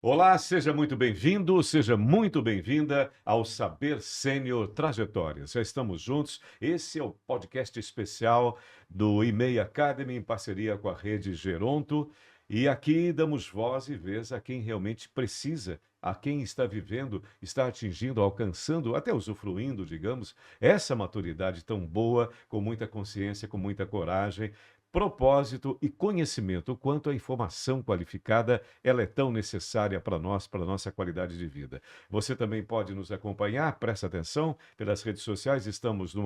Olá, seja muito bem-vindo, seja muito bem-vinda ao Saber Sênior Trajetórias. Já estamos juntos. Esse é o podcast especial do E-mail Academy em parceria com a rede Geronto. E aqui damos voz e vez a quem realmente precisa, a quem está vivendo, está atingindo, alcançando, até usufruindo, digamos, essa maturidade tão boa, com muita consciência, com muita coragem, propósito e conhecimento, o quanto a informação qualificada ela é tão necessária para nós, para a nossa qualidade de vida. Você também pode nos acompanhar, presta atenção, pelas redes sociais, estamos no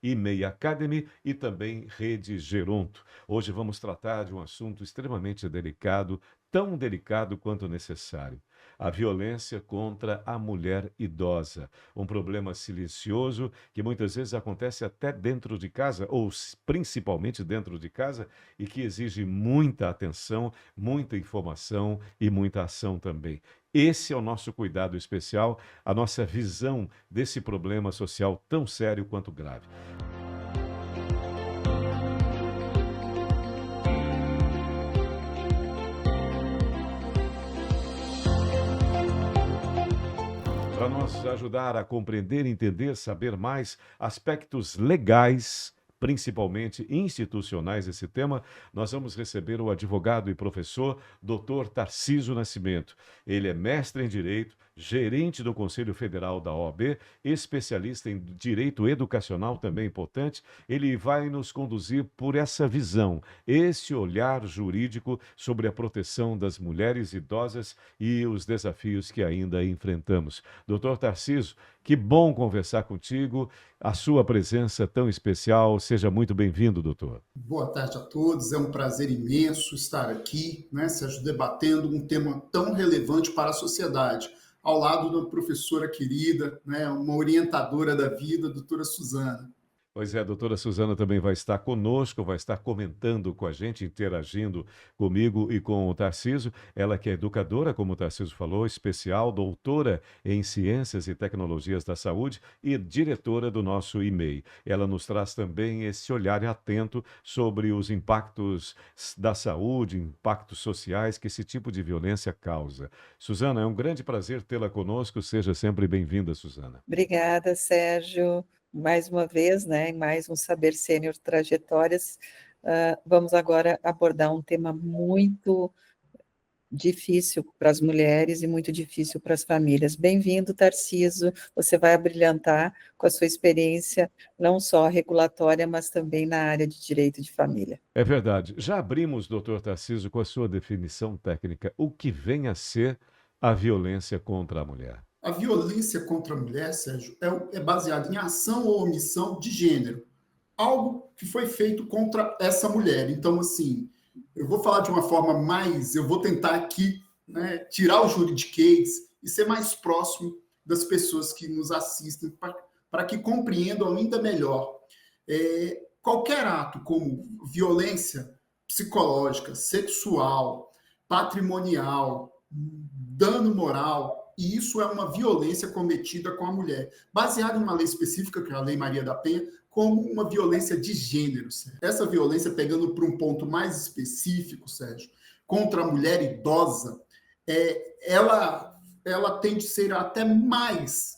@emeiacademy e também Rede Geronto. Hoje vamos tratar de um assunto extremamente delicado, tão delicado quanto necessário. A violência contra a mulher idosa, um problema silencioso que muitas vezes acontece até dentro de casa, ou principalmente dentro de casa, e que exige muita atenção, muita informação e muita ação também. Esse é o nosso cuidado especial, a nossa visão desse problema social tão sério quanto grave. Para nos ajudar a compreender, entender, saber mais aspectos legais, principalmente institucionais desse tema, nós vamos receber o advogado e professor Dr. Tarcísio Nascimento. Ele é mestre em Direito, gerente do Conselho Federal da OAB, especialista em Direito Educacional, também importante. Ele vai nos conduzir por essa visão, esse olhar jurídico sobre a proteção das mulheres idosas e os desafios que ainda enfrentamos. Doutor Tarcísio, que bom conversar contigo, a sua presença tão especial. Seja muito bem-vindo, doutor. Boa tarde a todos, é um prazer imenso estar aqui, né, Sérgio, debatendo um tema tão relevante para a sociedade, ao lado da professora querida, né, uma orientadora da vida, a doutora Suzana. Pois é, a doutora Suzana também vai estar conosco, vai estar comentando com a gente, interagindo comigo e com o Tarcísio. Ela que é educadora, como o Tarcísio falou, especial, doutora em Ciências e Tecnologias da Saúde e diretora do nosso e-mail. Ela nos traz também esse olhar atento sobre os impactos da saúde, impactos sociais que esse tipo de violência causa. Suzana, é um grande prazer tê-la conosco. Seja sempre bem-vinda, Suzana. Obrigada, Sérgio, mais uma vez, né, em mais um Saber Sênior Trajetórias. Vamos agora abordar um tema muito difícil para as mulheres e muito difícil para as famílias. Bem-vindo, Tarciso, você vai abrilhantar com a sua experiência, não só regulatória, mas também na área de direito de família. É verdade. Já abrimos, doutor Tarcísio, com a sua definição técnica, o que vem a ser a violência contra a mulher. A violência contra a mulher, Sérgio, é baseada em ação ou omissão de gênero, algo que foi feito contra essa mulher. Então, assim, eu vou falar de uma forma mais, eu vou tentar aqui, né, tirar o juridiquês e ser mais próximo das pessoas que nos assistem, para que compreendam ainda melhor. Qualquer ato como violência psicológica, sexual, patrimonial, dano moral, e isso é uma violência cometida com a mulher, baseada em uma lei específica, que é a Lei Maria da Penha, como uma violência de gênero. Sérgio. Essa violência, pegando para um ponto mais específico, Sérgio, contra a mulher idosa, ela tem de ser até mais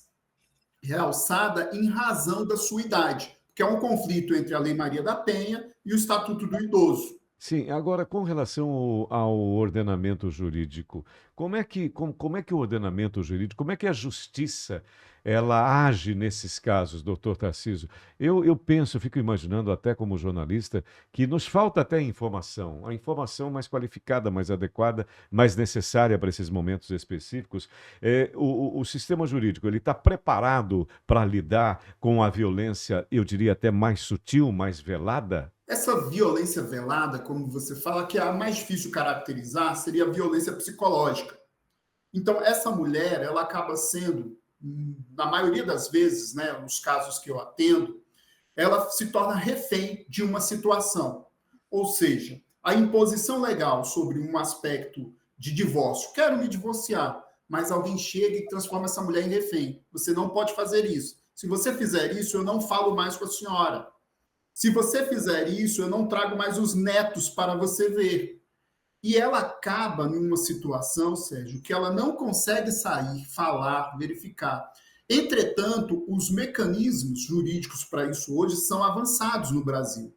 realçada em razão da sua idade, que é um conflito entre a Lei Maria da Penha e o Estatuto do Idoso. Sim, agora com relação ao ordenamento jurídico, como é que o ordenamento jurídico, como é que a justiça ela age nesses casos, doutor Tarcísio? Eu penso, eu fico imaginando até como jornalista, que nos falta até informação, a informação mais qualificada, mais adequada, mais necessária para esses momentos específicos. O sistema jurídico, ele está preparado para lidar com a violência, eu diria até mais sutil, mais velada? Essa violência velada, como você fala, que é a mais difícil caracterizar, seria a violência psicológica. Então, essa mulher, ela acaba sendo, na maioria das vezes, né, nos casos que eu atendo, ela se torna refém de uma situação. Ou seja, a imposição legal sobre um aspecto de divórcio, quero me divorciar, mas alguém chega e transforma essa mulher em refém. Você não pode fazer isso. Se você fizer isso, eu não falo mais com a senhora. Se você fizer isso, eu não trago mais os netos para você ver. E ela acaba numa situação, Sérgio, que ela não consegue sair, falar, verificar. Entretanto, os mecanismos jurídicos para isso hoje são avançados no Brasil.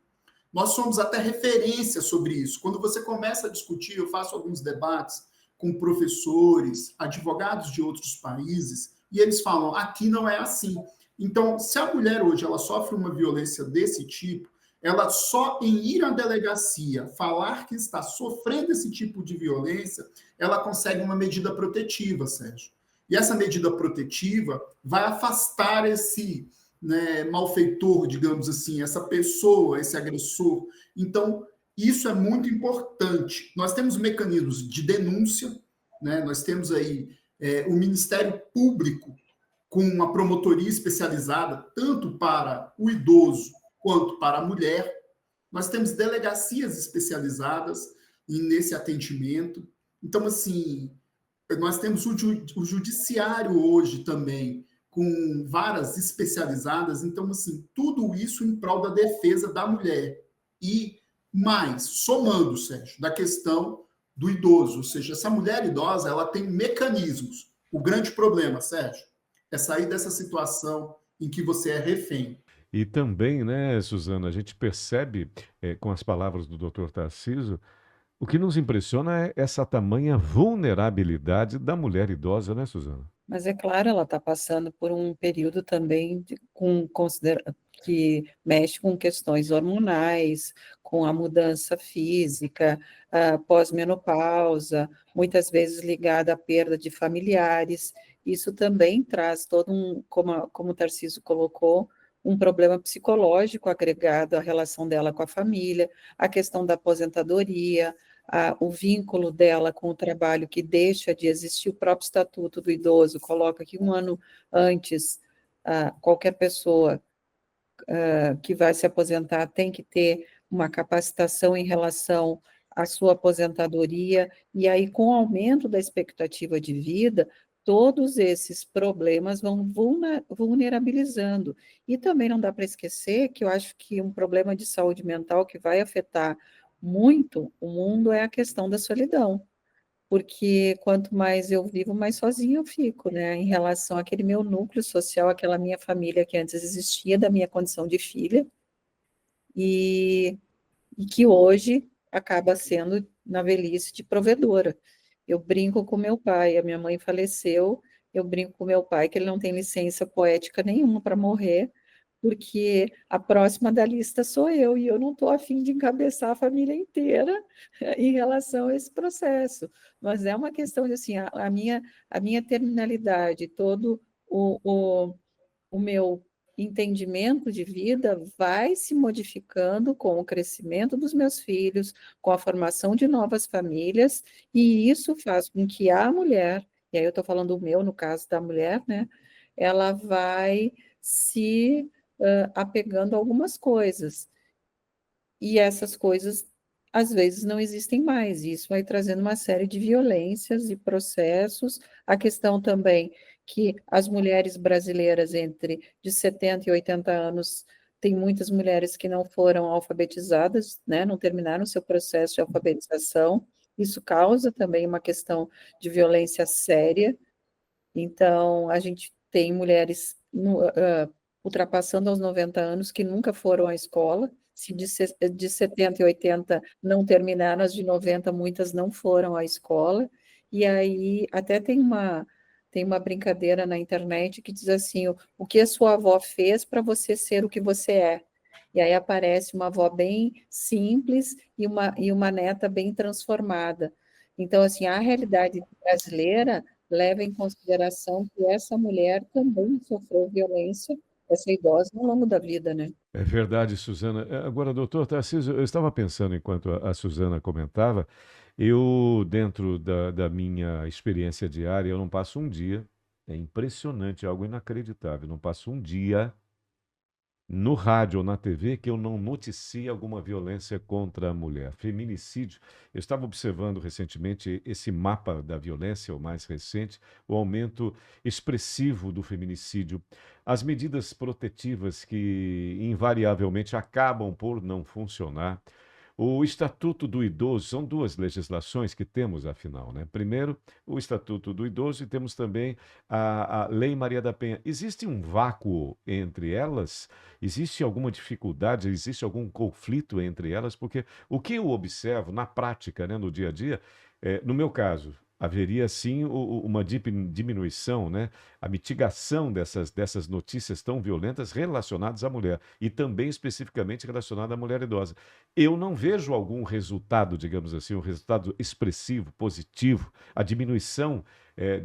Nós somos até referência sobre isso. Quando você começa a discutir, eu faço alguns debates com professores, advogados de outros países, e eles falam, aqui não é assim. Então, se a mulher hoje ela sofre uma violência desse tipo, ela só em ir à delegacia falar que está sofrendo esse tipo de violência, ela consegue uma medida protetiva, Sérgio. E essa medida protetiva vai afastar esse, né, malfeitor, digamos assim, essa pessoa, esse agressor. Então, isso é muito importante. Nós temos mecanismos de denúncia, né? Nós temos aí o Ministério Público com uma promotoria especializada, tanto para o idoso quanto para a mulher. Nós temos delegacias especializadas nesse atendimento. Então, assim, nós temos o judiciário hoje também, com varas especializadas. Então, assim, tudo isso em prol da defesa da mulher. E mais, somando, Sérgio, da questão do idoso, ou seja, essa mulher idosa, ela tem mecanismos. O grande problema, Sérgio, é sair dessa situação em que você é refém. E também, né, Suzana, a gente percebe, com as palavras do Dr. Tarcísio, o que nos impressiona é essa tamanha vulnerabilidade da mulher idosa, né, Suzana? Mas é claro, ela está passando por um período também que mexe com questões hormonais, com a mudança física, a pós-menopausa, muitas vezes ligada à perda de familiares. Isso também traz todo como o Tarcísio colocou, um problema psicológico agregado à relação dela com a família, a questão da aposentadoria, o vínculo dela com o trabalho que deixa de existir. O próprio Estatuto do Idoso coloca que 1 ano antes, qualquer pessoa que vai se aposentar tem que ter uma capacitação em relação à sua aposentadoria, e aí, com o aumento da expectativa de vida, todos esses problemas vão vulnerabilizando. E também não dá para esquecer que eu acho que um problema de saúde mental que vai afetar muito o mundo é a questão da solidão, porque quanto mais eu vivo, mais sozinha eu fico, né? Em relação àquele meu núcleo social, aquela minha família que antes existia, da minha condição de filha, e, e que hoje acaba sendo, na velhice, de provedora. Eu brinco com meu pai, a minha mãe faleceu, eu brinco com meu pai que ele não tem licença poética nenhuma para morrer, porque a próxima da lista sou eu, e eu não estou a fim de encabeçar a família inteira em relação a esse processo. Mas é uma questão de, assim, a minha terminalidade, todo o meu entendimento de vida vai se modificando com o crescimento dos meus filhos, com a formação de novas famílias, e isso faz com que a mulher, e aí eu estou falando o meu, no caso da mulher, né, ela vai se apegando a algumas coisas, e essas coisas às vezes não existem mais, e isso vai trazendo uma série de violências e processos, a questão também que as mulheres brasileiras entre de 70 e 80 anos, tem muitas mulheres que não foram alfabetizadas, né, não terminaram seu processo de alfabetização, isso causa também uma questão de violência séria. Então, a gente tem mulheres ultrapassando aos 90 anos que nunca foram à escola, se de 70 e 80 não terminaram, as de 90 muitas não foram à escola, e aí até tem uma brincadeira na internet que diz assim, o que a sua avó fez para você ser o que você é? E aí aparece uma avó bem simples e uma neta bem transformada. Então, assim, a realidade brasileira leva em consideração que essa mulher também sofreu violência, essa idosa, ao longo da vida, né? É verdade, Suzana. Agora, doutor Tarcísio, eu estava pensando enquanto a Suzana comentava, eu, dentro da minha experiência diária, eu não passo um dia, é impressionante, é algo inacreditável, não passo um dia no rádio ou na TV que eu não noticie alguma violência contra a mulher. Feminicídio. Eu estava observando recentemente esse mapa da violência, o mais recente, o aumento expressivo do feminicídio. As medidas protetivas que invariavelmente acabam por não funcionar. O Estatuto do Idoso, são duas legislações que temos, afinal, né? Primeiro, o Estatuto do Idoso e temos também a Lei Maria da Penha. Existe um vácuo entre elas? Existe alguma dificuldade? Existe algum conflito entre elas? Porque o que eu observo na prática, né, no dia a dia, no meu caso, haveria sim uma diminuição, né? A mitigação dessas notícias tão violentas relacionadas à mulher e também especificamente relacionada à mulher idosa. Eu não vejo algum resultado, digamos assim, um resultado expressivo, positivo, a diminuição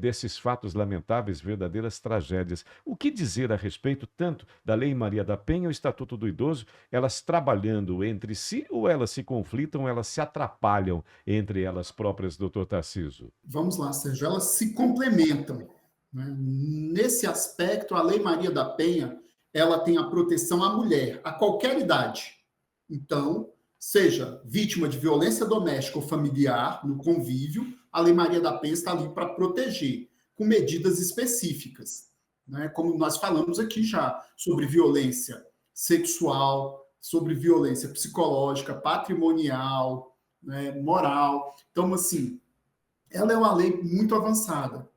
desses fatos lamentáveis, verdadeiras tragédias. O que dizer a respeito tanto da Lei Maria da Penha e o Estatuto do Idoso, elas trabalhando entre si ou elas se conflitam, elas se atrapalham entre elas próprias, doutor Tarciso? Vamos lá, Sérgio, elas se complementam, né? Nesse aspecto, a Lei Maria da Penha, ela tem a proteção à mulher, a qualquer idade. Então, seja vítima de violência doméstica ou familiar, no convívio, a Lei Maria da Penha está ali para proteger, com medidas específicas, né? Como nós falamos aqui já, sobre violência sexual, sobre violência psicológica, patrimonial, né, moral. Então, assim, ela é uma lei muito avançada.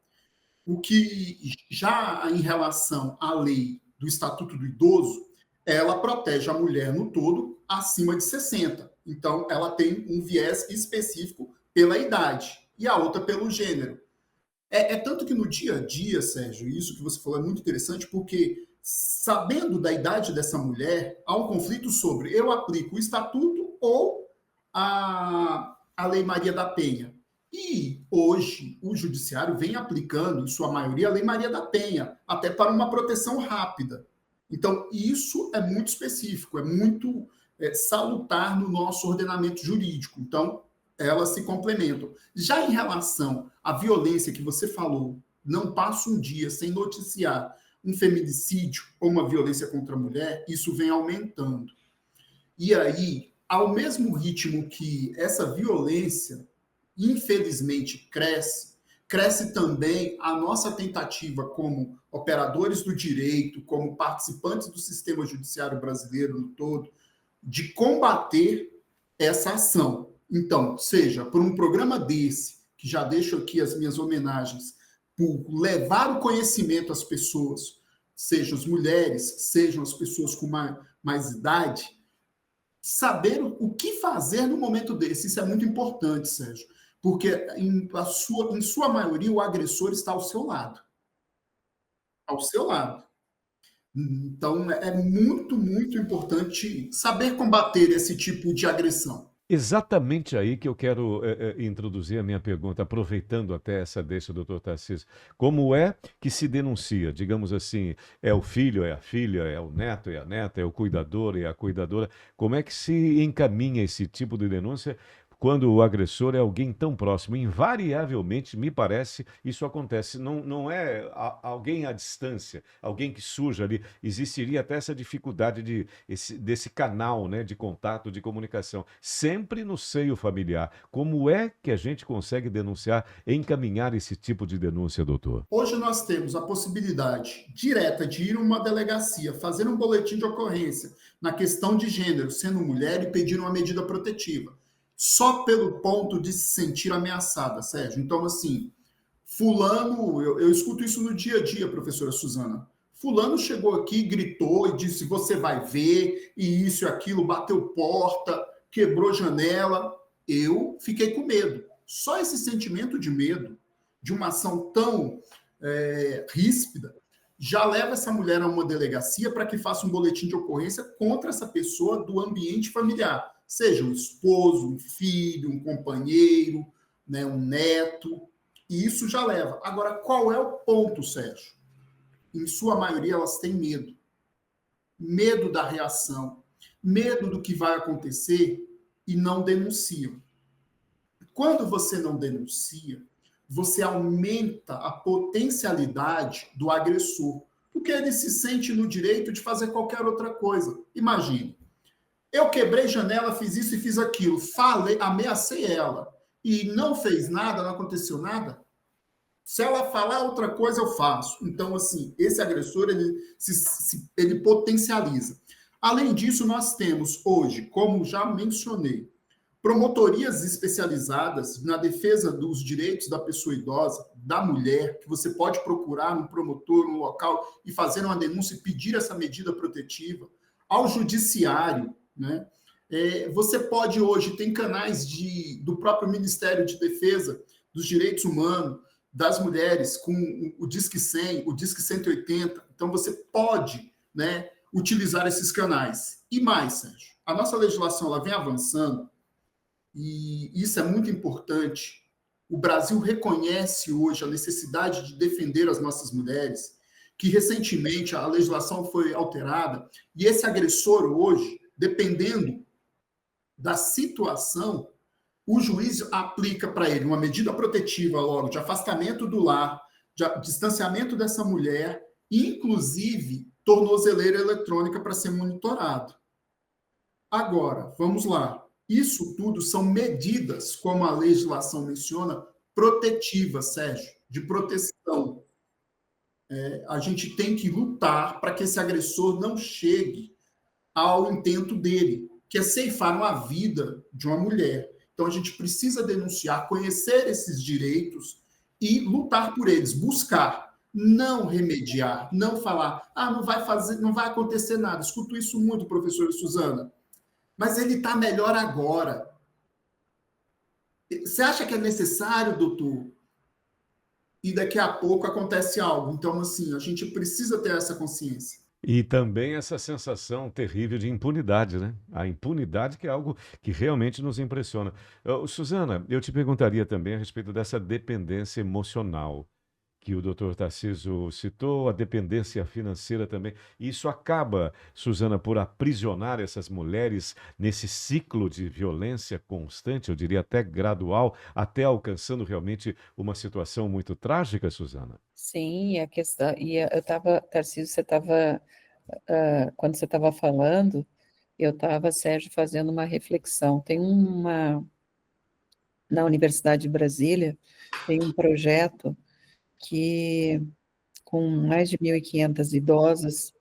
O que já em relação à lei do Estatuto do Idoso, ela protege a mulher no todo acima de 60. Então, ela tem um viés específico pela idade e a outra pelo gênero. É tanto que no dia a dia, Sérgio, isso que você falou é muito interessante, porque sabendo da idade dessa mulher, há um conflito sobre eu aplico o Estatuto ou a Lei Maria da Penha. E hoje o judiciário vem aplicando, em sua maioria, a Lei Maria da Penha, até para uma proteção rápida. Então, isso é muito específico, é muito salutar no nosso ordenamento jurídico. Então, elas se complementam. Já em relação à violência que você falou, não passa um dia sem noticiar um feminicídio ou uma violência contra a mulher, isso vem aumentando. E aí, ao mesmo ritmo que essa violência infelizmente cresce também a nossa tentativa como operadores do direito, como participantes do sistema judiciário brasileiro no todo, de combater essa ação. Então, seja por um programa desse, que já deixo aqui as minhas homenagens, por levar o conhecimento às pessoas, sejam as mulheres, sejam as pessoas com mais idade, saber o que fazer no momento desse. Isso é muito importante, Sérgio, porque em sua maioria o agressor está ao seu lado. Ao seu lado. Então é muito, muito importante saber combater esse tipo de agressão. Exatamente aí que eu quero introduzir a minha pergunta, aproveitando até essa deixa, doutor Tarcísio. Como é que se denuncia? Digamos assim, é o filho, é a filha, é o neto, é a neta, é o cuidador, é a cuidadora. Como é que se encaminha esse tipo de denúncia quando o agressor é alguém tão próximo? Invariavelmente, me parece, isso acontece. Não é alguém à distância, alguém que surge ali. Existiria até essa dificuldade desse canal, né, de contato, de comunicação, sempre no seio familiar. Como é que a gente consegue denunciar, encaminhar esse tipo de denúncia, doutor? Hoje nós temos a possibilidade direta de ir a uma delegacia, fazer um boletim de ocorrência na questão de gênero, sendo mulher, e pedir uma medida protetiva. Só pelo ponto de se sentir ameaçada, Sérgio. Então, assim, fulano, eu escuto isso no dia a dia, professora Suzana. Fulano chegou aqui, gritou e disse, você vai ver, e isso e aquilo, bateu porta, quebrou janela. Eu fiquei com medo. Só esse sentimento de medo, de uma ação tão ríspida, já leva essa mulher a uma delegacia para que faça um boletim de ocorrência contra essa pessoa do ambiente familiar. Seja um esposo, um filho, um companheiro, né, um neto, e isso já leva. Agora, qual é o ponto, Sérgio? Em sua maioria, elas têm medo. Medo da reação, medo do que vai acontecer e não denunciam. Quando você não denuncia, você aumenta a potencialidade do agressor, porque ele se sente no direito de fazer qualquer outra coisa. Imagine. Eu quebrei janela, fiz isso e fiz aquilo. Falei, ameacei ela. E não fez nada, não aconteceu nada. Se ela falar outra coisa, eu faço. Então, assim, esse agressor, ele potencializa. Além disso, nós temos hoje, como já mencionei, promotorias especializadas na defesa dos direitos da pessoa idosa, da mulher, que você pode procurar um promotor, um local, e fazer uma denúncia e pedir essa medida protetiva, ao judiciário, né? Você pode hoje, tem canais do próprio Ministério de Defesa dos Direitos Humanos, das mulheres, com o Disque 100, o Disque 180. Então, você pode, né, utilizar esses canais. E mais, Sérgio, a nossa legislação ela vem avançando, e isso é muito importante. O Brasil reconhece hoje a necessidade de defender as nossas mulheres, que recentemente a legislação foi alterada, e esse agressor hoje, dependendo da situação, o juiz aplica para ele uma medida protetiva logo de afastamento do lar, de distanciamento dessa mulher, inclusive tornozeleira eletrônica para ser monitorado. Agora, vamos lá. Isso tudo são medidas, como a legislação menciona, protetivas, Sérgio, de proteção. A gente tem que lutar para que esse agressor não chegue ao intento dele, que é ceifar uma vida de uma mulher. Então, a gente precisa denunciar, conhecer esses direitos e lutar por eles, buscar, não remediar, não falar, não vai acontecer nada. Escuto isso muito, professora Suzana. Mas ele está melhor agora. Você acha que é necessário, doutor? E daqui a pouco acontece algo. Então, assim, a gente precisa ter essa consciência. E também essa sensação terrível de impunidade, né? A impunidade que é algo que realmente nos impressiona. Suzana, eu te perguntaria também a respeito dessa dependência emocional que o doutor Tarcísio citou, a dependência financeira também. Isso acaba, Suzana, por aprisionar essas mulheres nesse ciclo de violência constante, eu diria até gradual, até alcançando realmente uma situação muito trágica, Suzana? Sim, a questão. Eu estava, Tarcísio, você estava. Quando você estava falando, eu estava, Sérgio, fazendo uma reflexão. Na Universidade de Brasília, tem um projeto que, com mais de 1.500 idosas,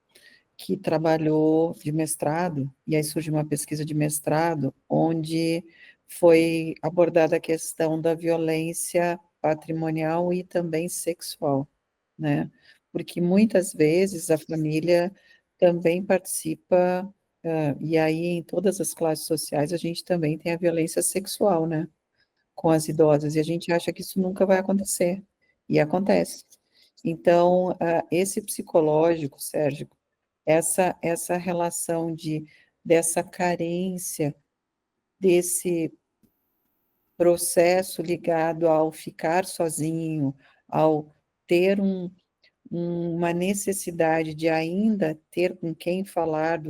que trabalhou de mestrado, e aí surgiu uma pesquisa de mestrado, onde foi abordada a questão da violência patrimonial e também sexual, né? Porque muitas vezes a família também participa, e aí em todas as classes sociais a gente também tem a violência sexual, né? Com as idosas, e a gente acha que isso nunca vai acontecer, e acontece. Então, esse psicológico, Sérgio, essa relação dessa carência, desse processo ligado ao ficar sozinho, ao ter uma necessidade de ainda ter com quem falar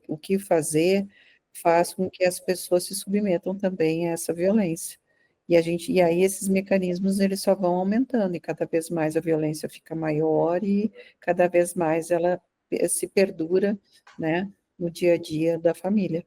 o que fazer, faz com que as pessoas se submetam também a essa violência. E aí esses mecanismos eles só vão aumentando, e cada vez mais a violência fica maior e cada vez mais ela se perdura, né, no dia a dia da família.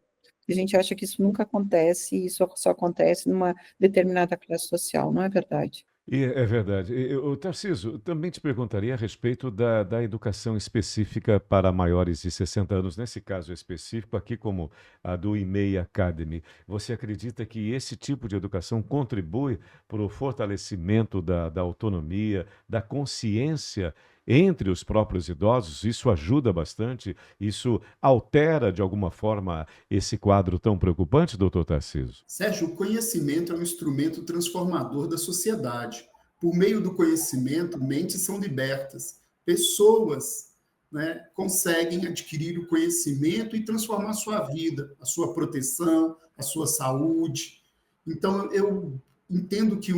A gente acha que isso nunca acontece, e isso só acontece numa determinada classe social, não é verdade? E é verdade. Tarcísio, também te perguntaria a respeito da educação específica para maiores de 60 anos, nesse caso específico, aqui como a do IMEI Academy. Você acredita que esse tipo de educação contribui para o fortalecimento da autonomia, da consciência entre os próprios idosos? Isso ajuda bastante? Isso altera, de alguma forma, esse quadro tão preocupante, doutor Tarcísio? Sérgio, o conhecimento é um instrumento transformador da sociedade. Por meio do conhecimento, mentes são libertas. Pessoas, né, conseguem adquirir o conhecimento e transformar a sua vida, a sua proteção, a sua saúde. Então, eu entendo que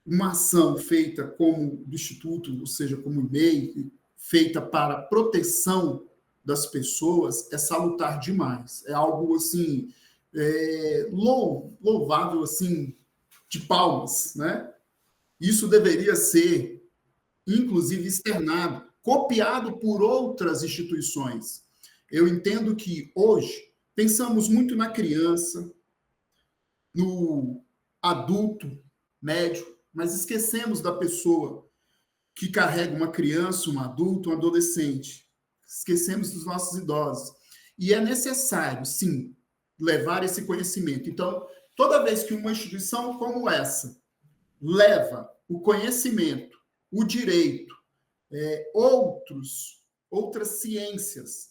uma ação feita como do Instituto, ou seja, como o IMEI, feita para proteção das pessoas, é salutar demais. É algo assim louvável, assim, de palmas, né? Isso deveria ser, inclusive, externado, copiado por outras instituições. Eu entendo que hoje pensamos muito na criança, no adulto médio, mas esquecemos da pessoa que carrega uma criança, um adulto, um adolescente. Esquecemos dos nossos idosos. E é necessário, sim, levar esse conhecimento. Então, toda vez que uma instituição como essa leva o conhecimento, o direito, outras ciências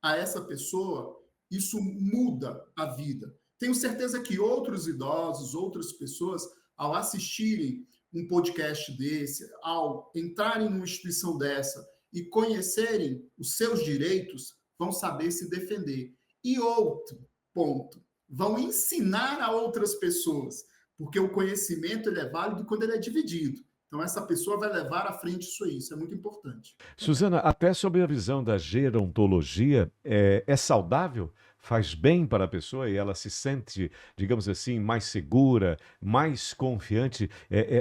a essa pessoa, isso muda a vida. Tenho certeza que outros idosos, outras pessoas, ao assistirem um podcast desse, ao entrarem numa instituição dessa e conhecerem os seus direitos, vão saber se defender. E outro ponto, vão ensinar a outras pessoas, porque o conhecimento ele é válido quando ele é dividido. Então, essa pessoa vai levar à frente isso é muito importante. Suzana, até sobre a visão da gerontologia, é saudável? Faz bem para a pessoa e ela se sente, digamos assim, mais segura, mais confiante?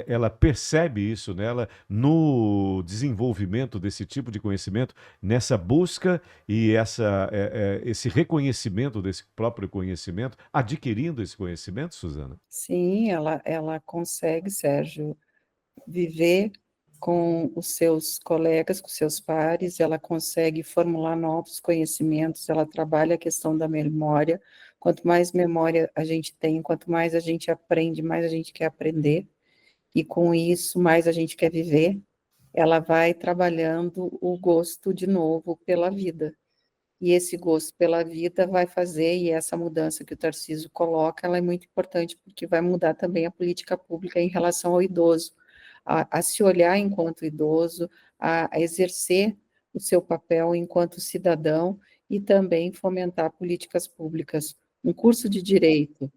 Ela percebe isso nela no desenvolvimento desse tipo de conhecimento, nessa busca e esse reconhecimento desse próprio conhecimento, adquirindo esse conhecimento, Suzana? Sim, ela consegue, Sérgio, viver com os seus colegas, com seus pares, ela consegue formular novos conhecimentos, ela trabalha a questão da memória. Quanto mais memória a gente tem, quanto mais a gente aprende, mais a gente quer aprender, e com isso, mais a gente quer viver. Ela vai trabalhando o gosto de novo pela vida. E esse gosto pela vida vai fazer, e essa mudança que o Tarcísio coloca, ela é muito importante, porque vai mudar também a política pública em relação ao idoso, a se olhar enquanto idoso, a exercer o seu papel enquanto cidadão e também fomentar políticas públicas. Um curso de direito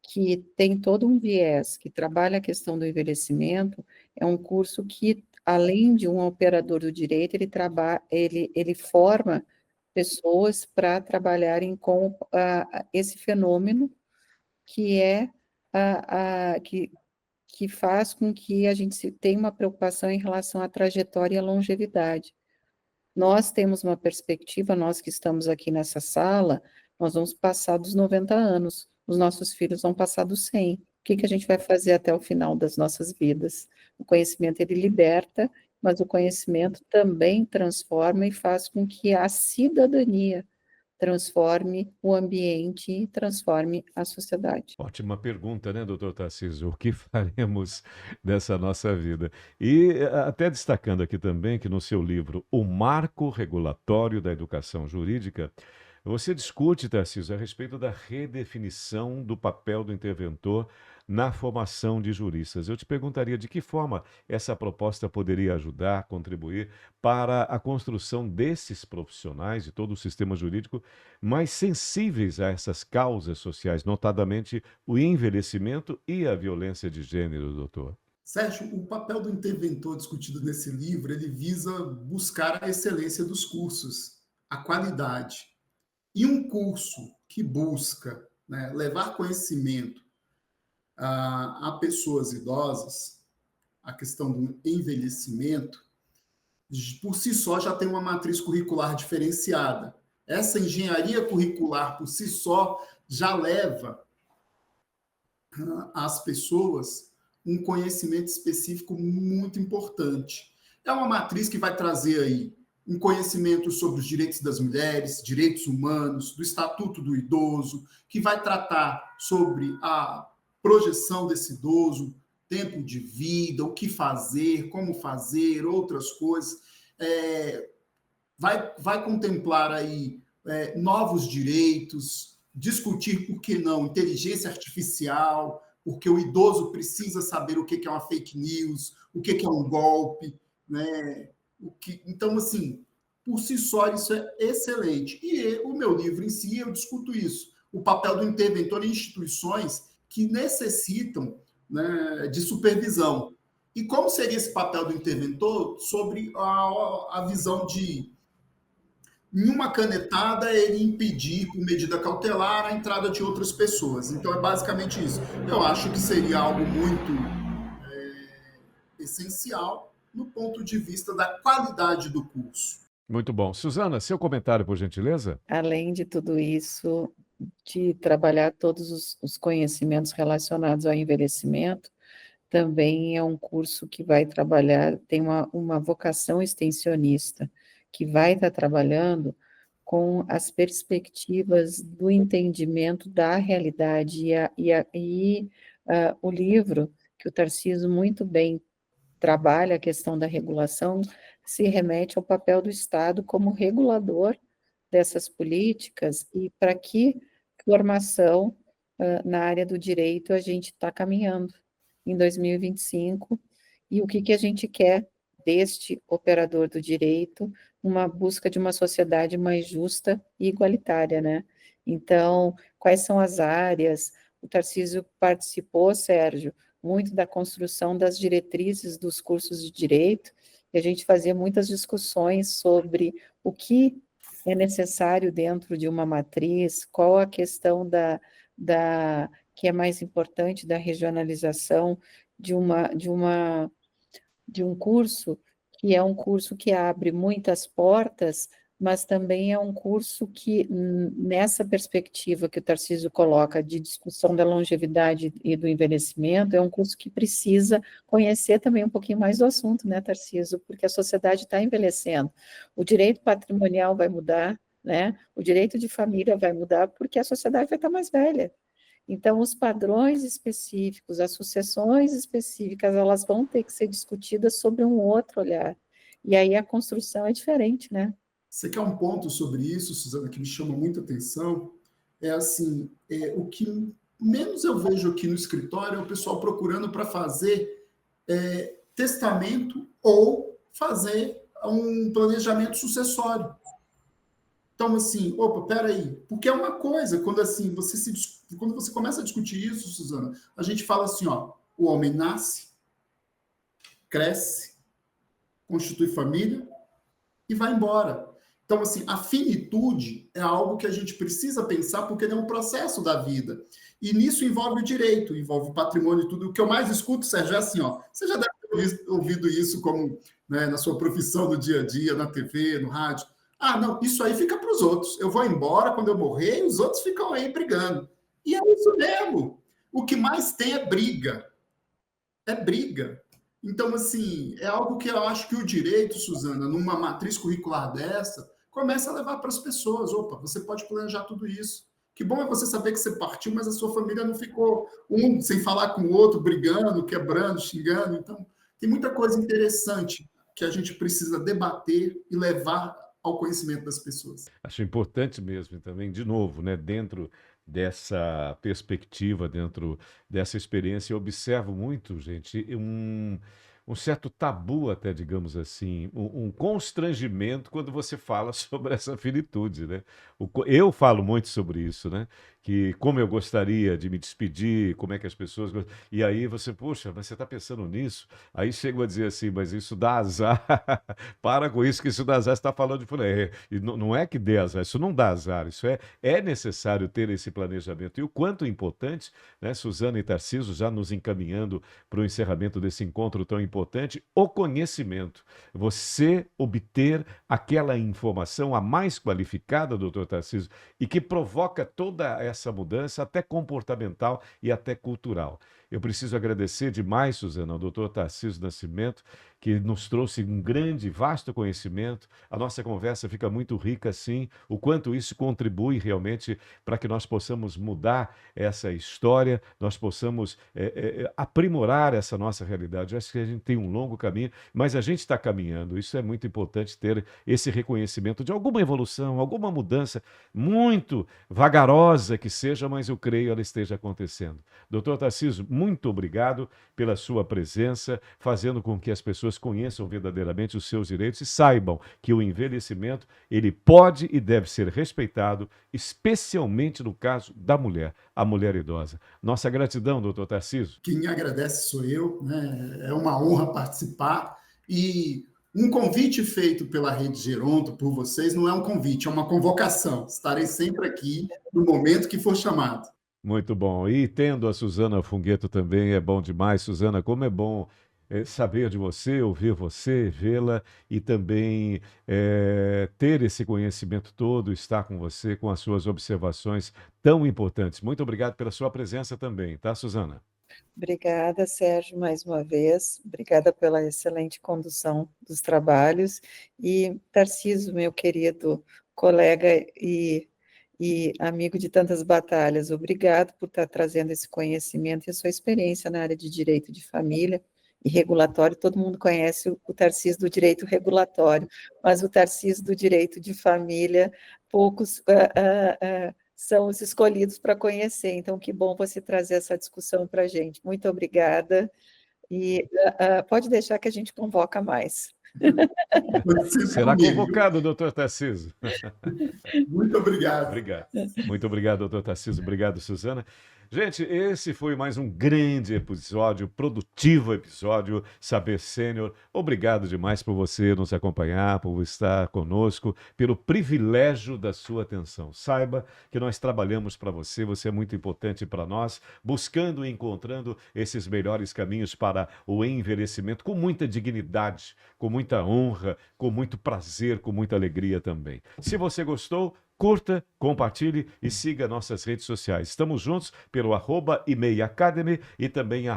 que tem todo um viés, que trabalha a questão do envelhecimento, é um curso que, além de um operador do direito, ele forma pessoas para trabalharem com esse fenômeno que é que faz com que a gente tenha uma preocupação em relação à trajetória e à longevidade. Nós temos uma perspectiva, nós que estamos aqui nessa sala, nós vamos passar dos 90 anos, os nossos filhos vão passar dos 100. O que a gente vai fazer até o final das nossas vidas? O conhecimento, ele liberta, mas o conhecimento também transforma e faz com que a cidadania transforme o ambiente e transforme a sociedade. Ótima pergunta, né, doutor Tarcísio? O que faremos dessa nossa vida? E até destacando aqui também que no seu livro O Marco Regulatório da Educação Jurídica, você discute, Tarcísio, a respeito da redefinição do papel do interventor na formação de juristas. Eu te perguntaria de que forma essa proposta poderia ajudar, contribuir para a construção desses profissionais e todo o sistema jurídico mais sensíveis a essas causas sociais, notadamente o envelhecimento e a violência de gênero, doutor. Sérgio, o papel do interventor discutido nesse livro, ele visa buscar a excelência dos cursos, a qualidade. E um curso que busca, né, levar conhecimento a pessoas idosas, a questão do envelhecimento, por si só já tem uma matriz curricular diferenciada. Essa engenharia curricular, por si só, já leva às pessoas um conhecimento específico muito importante. É uma matriz que vai trazer aí um conhecimento sobre os direitos das mulheres, direitos humanos, do Estatuto do Idoso, que vai tratar sobre a projeção desse idoso, tempo de vida, o que fazer, como fazer, outras coisas. Vai contemplar aí novos direitos, discutir, por que não, inteligência artificial, porque o idoso precisa saber o que é uma fake news, o que é um golpe, né? Então, assim, por si só, isso é excelente. E o meu livro em si, eu discuto isso. O papel do interventor em instituições que necessitam, né, de supervisão. E como seria esse papel do interventor sobre a visão de, em uma canetada, ele impedir, por medida cautelar, a entrada de outras pessoas. Então, é basicamente isso. Eu acho que seria algo muito essencial no ponto de vista da qualidade do curso. Muito bom. Suzana, seu comentário, por gentileza? Além de tudo isso, de trabalhar todos os conhecimentos relacionados ao envelhecimento, também é um curso que vai trabalhar, tem uma vocação extensionista, que vai estar trabalhando com as perspectivas do entendimento da realidade. O livro, que o Tarcísio muito bem trabalha a questão da regulação, se remete ao papel do Estado como regulador dessas políticas e para que formação na área do direito a gente está caminhando em 2025 e o que a gente quer deste operador do direito, uma busca de uma sociedade mais justa e igualitária, né? Então, quais são as áreas? O Tarcísio participou, Sérgio, muito da construção das diretrizes dos cursos de direito, e a gente fazia muitas discussões sobre o que é necessário dentro de uma matriz, qual a questão que é mais importante da regionalização de um curso que é um curso que abre muitas portas, mas também é um curso que, nessa perspectiva que o Tarcísio coloca de discussão da longevidade e do envelhecimento, é um curso que precisa conhecer também um pouquinho mais do assunto, né, Tarcísio? Porque a sociedade está envelhecendo. O direito patrimonial vai mudar, né? O direito de família vai mudar, porque a sociedade vai estar mais velha. Então, os padrões específicos, as sucessões específicas, elas vão ter que ser discutidas sobre um outro olhar. E aí a construção é diferente, né? Você quer um ponto sobre isso, Suzana, que me chama muita atenção? É assim, o que menos eu vejo aqui no escritório é o pessoal procurando para fazer testamento ou fazer um planejamento sucessório. Então, assim, opa, peraí, porque é uma coisa, quando assim, quando você começa a discutir isso, Suzana, a gente fala assim, ó, o homem nasce, cresce, constitui família e vai embora. Então, assim, a finitude é algo que a gente precisa pensar porque ele é um processo da vida. E nisso envolve o direito, envolve o patrimônio e tudo. O que eu mais escuto, Sérgio, é assim, ó, você já deve ter ouvido isso como, né, na sua profissão do dia a dia, na TV, no rádio. Ah, não, isso aí fica para os outros. Eu vou embora quando eu morrer e os outros ficam aí brigando. E é isso mesmo. O que mais tem é briga. É briga. Então, assim, é algo que eu acho que o direito, Suzana, numa matriz curricular dessa, começa a levar para as pessoas. Opa, você pode planejar tudo isso. Que bom é você saber que você partiu, mas a sua família não ficou um sem falar com o outro, brigando, quebrando, xingando. Então, tem muita coisa interessante que a gente precisa debater e levar ao conhecimento das pessoas. Acho importante mesmo também, de novo, né, dentro dessa perspectiva, dentro dessa experiência, eu observo muito, gente, um certo tabu, até digamos assim, um constrangimento quando você fala sobre essa finitude, né? Eu falo muito sobre isso, né? Que como eu gostaria de me despedir, como é que as pessoas. E aí você, poxa, mas você está pensando nisso? Aí chegam a dizer assim, mas isso dá azar. Para com isso, que isso dá azar, você está falando de por aí. E não é que dê azar, isso não dá azar, isso é necessário ter esse planejamento. E o quanto é importante, né, Suzana e Tarcísio, já nos encaminhando para o encerramento desse encontro tão importante, o conhecimento. Você obter aquela informação a mais qualificada, doutor Tarcísio, e que provoca toda essa mudança, até comportamental e até cultural. Eu preciso agradecer demais, Suzana, ao doutor Tarcísio Nascimento, que nos trouxe um grande, vasto conhecimento. A nossa conversa fica muito rica, sim, o quanto isso contribui realmente para que nós possamos mudar essa história, nós possamos aprimorar essa nossa realidade. Eu acho que a gente tem um longo caminho, mas a gente está caminhando. Isso é muito importante, ter esse reconhecimento de alguma evolução, alguma mudança, muito vagarosa que seja, mas eu creio ela esteja acontecendo. Doutor Tarcísio, muito obrigado pela sua presença, fazendo com que as pessoas conheçam verdadeiramente os seus direitos e saibam que o envelhecimento, ele pode e deve ser respeitado, especialmente no caso da mulher, a mulher idosa. Nossa gratidão, doutor Tarcísio. Quem agradece sou eu, né? É uma honra participar e um convite feito pela Rede Geronto por vocês não é um convite, é uma convocação. Estarei sempre aqui no momento que for chamado. Muito bom. E tendo a Suzana Fungueto também é bom demais. Suzana, como é bom saber de você, ouvir você, vê-la e também ter esse conhecimento todo, estar com você, com as suas observações tão importantes. Muito obrigado pela sua presença também, tá, Suzana? Obrigada, Sérgio, mais uma vez. Obrigada pela excelente condução dos trabalhos. E Tarcísio, meu querido colega e amigo de tantas batalhas, obrigado por estar trazendo esse conhecimento e a sua experiência na área de direito de família e regulatório. Todo mundo conhece o Tarcísio do direito regulatório, mas o Tarcísio do direito de família, poucos são os escolhidos para conhecer. Então, que bom você trazer essa discussão para a gente. Muito obrigada. E pode deixar que a gente convoca mais. Será convocado, doutor Tarcísio. Muito obrigado. Obrigado. Muito obrigado, doutor Tarcísio. Obrigado, Suzana. Gente, esse foi mais um grande episódio, produtivo episódio, Saber Sênior. Obrigado demais por você nos acompanhar, por estar conosco, pelo privilégio da sua atenção. Saiba que nós trabalhamos para você, você é muito importante para nós, buscando e encontrando esses melhores caminhos para o envelhecimento, com muita dignidade, com muita honra, com muito prazer, com muita alegria também. Se você gostou, curta, compartilhe e siga nossas redes sociais. Estamos juntos pelo @IMEIAcademy e também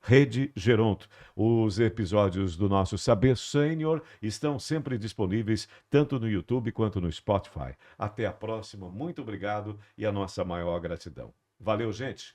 @Rede Geronto. Os episódios do nosso Saber Sênior estão sempre disponíveis tanto no YouTube quanto no Spotify. Até a próxima, muito obrigado e a nossa maior gratidão. Valeu, gente!